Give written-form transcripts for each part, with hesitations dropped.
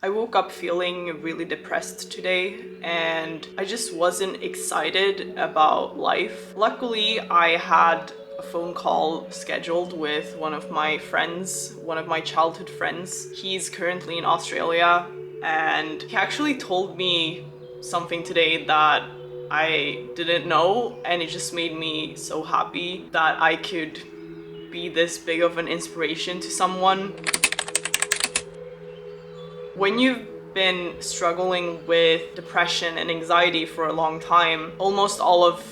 I woke up feeling really depressed today and I just wasn't excited about life. Luckily, I had a phone call scheduled with one of my friends, one of my childhood friends. He's currently in Australia and he actually told me something today that I didn't know, and it just made me so happy that I could be this big of an inspiration to someone. When you've been struggling with depression and anxiety for a long time, almost all of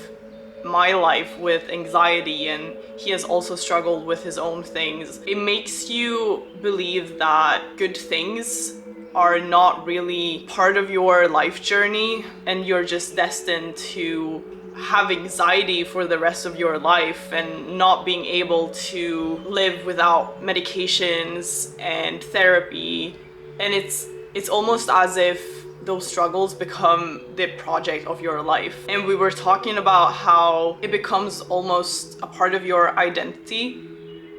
my life with anxiety, and he has also struggled with his own things, it makes you believe that good things are not really part of your life journey and you're just destined to have anxiety for the rest of your life and not being able to live without medications and therapy. And it's almost as if those struggles become the project of your life. And we were talking about how it becomes almost a part of your identity,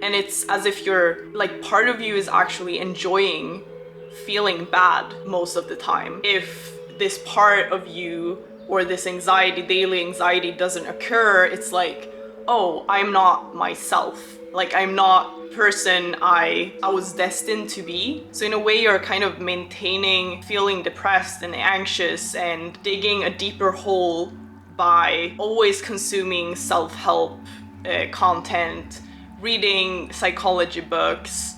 and it's as if you're like, part of you is actually enjoying feeling bad most of the time. If this part of you or this anxiety, daily anxiety, doesn't occur, it's like, oh, I'm not myself. Like, I'm not person I was destined to be. So in a way, you're kind of maintaining feeling depressed and anxious and digging a deeper hole by always consuming self-help content, reading psychology books,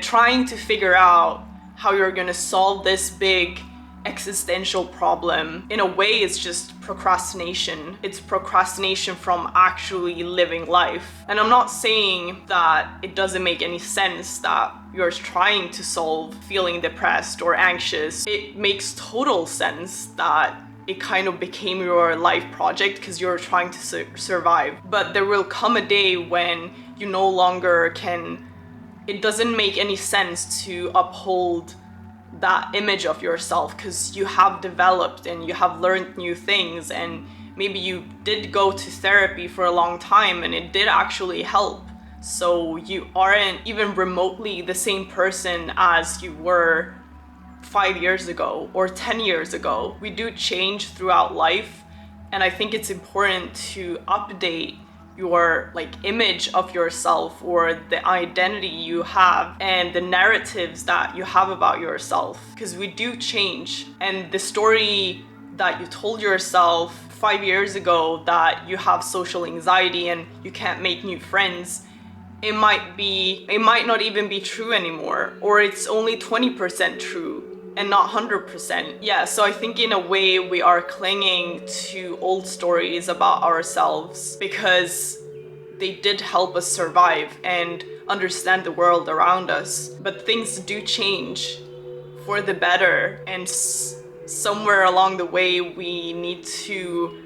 trying to figure out how you're gonna solve this big existential problem. In a way, it's just procrastination. It's procrastination from actually living life. And I'm not saying that it doesn't make any sense that you're trying to solve feeling depressed or anxious. It makes total sense that it kind of became your life project because you're trying to survive. But there will come a day when you no longer can. It doesn't make any sense to uphold that image of yourself because you have developed and you have learned new things, and maybe you did go to therapy for a long time and it did actually help. So you aren't even remotely the same person as you were 5 years ago or 10 years ago. We do change throughout life, and I think it's important to update your image of yourself or the identity you have and the narratives that you have about yourself, because we do change. And the story that you told yourself 5 years ago that you have social anxiety and you can't make new friends, it might not even be true anymore, or it's only 20% true and not 100%. Yeah, so I think in a way we are clinging to old stories about ourselves because they did help us survive and understand the world around us. But things do change for the better, and somewhere along the way we need to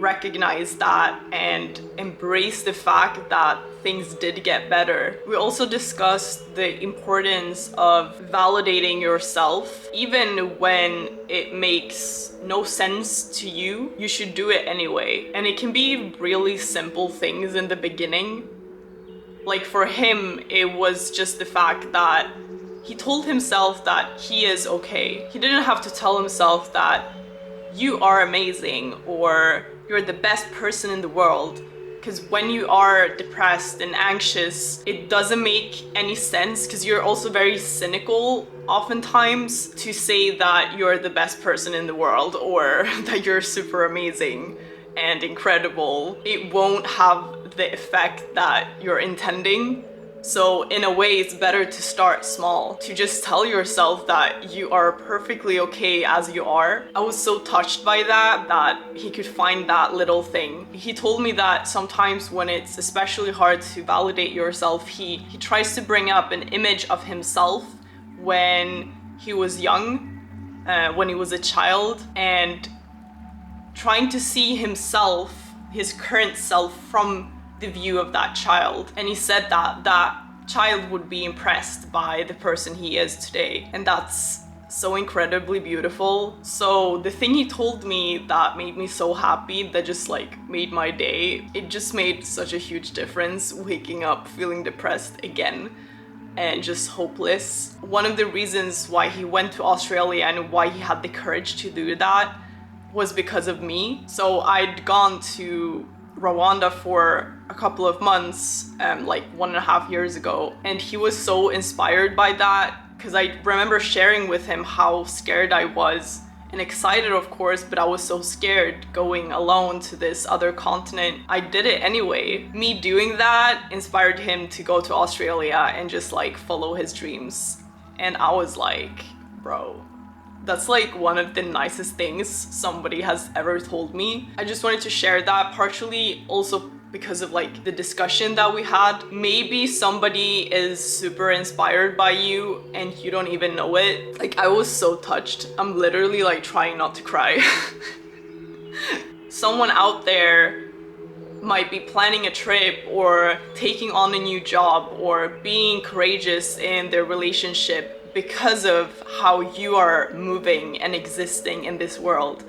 recognize that and embrace the fact that things did get better. We also discussed the importance of validating yourself. Even when it makes no sense to you, you should do it anyway. And it can be really simple things in the beginning. Like for him, it was just the fact that he told himself that he is okay. He didn't have to tell himself that you are amazing or you're the best person in the world. Because when you are depressed and anxious, it doesn't make any sense, because you're also very cynical oftentimes to say that you're the best person in the world or that you're super amazing and incredible. It won't have the effect that you're intending. So in a way, it's better to start small, to just tell yourself that you are perfectly okay as you are. I was so touched by that he could find that little thing. He told me that sometimes when it's especially hard to validate yourself, he tries to bring up an image of himself when he was young, when he was a child, and trying to see himself, his current self, from the view of that child. And he said that that child would be impressed by the person he is today. And that's so incredibly beautiful. So the thing he told me that made me so happy, that just made my day, it just made such a huge difference waking up feeling depressed again. and just hopeless. One of the reasons why he went to Australia and why he had the courage to do that was because of me. So I'd gone to Rwanda for a couple of months, like 1.5 years ago, and he was so inspired by that because I remember sharing with him how scared I was and excited, of course, but I was so scared going alone to this other continent. I did it anyway. Me doing that inspired him to go to Australia and just like follow his dreams. And I was like, bro, that's like one of the nicest things somebody has ever told me. I just wanted to share that, partially also because of like the discussion that we had. Maybe somebody is super inspired by you and you don't even know it. Like, I was so touched. I'm literally like trying not to cry. Someone out there might be planning a trip or taking on a new job or being courageous in their relationship because of how you are moving and existing in this world.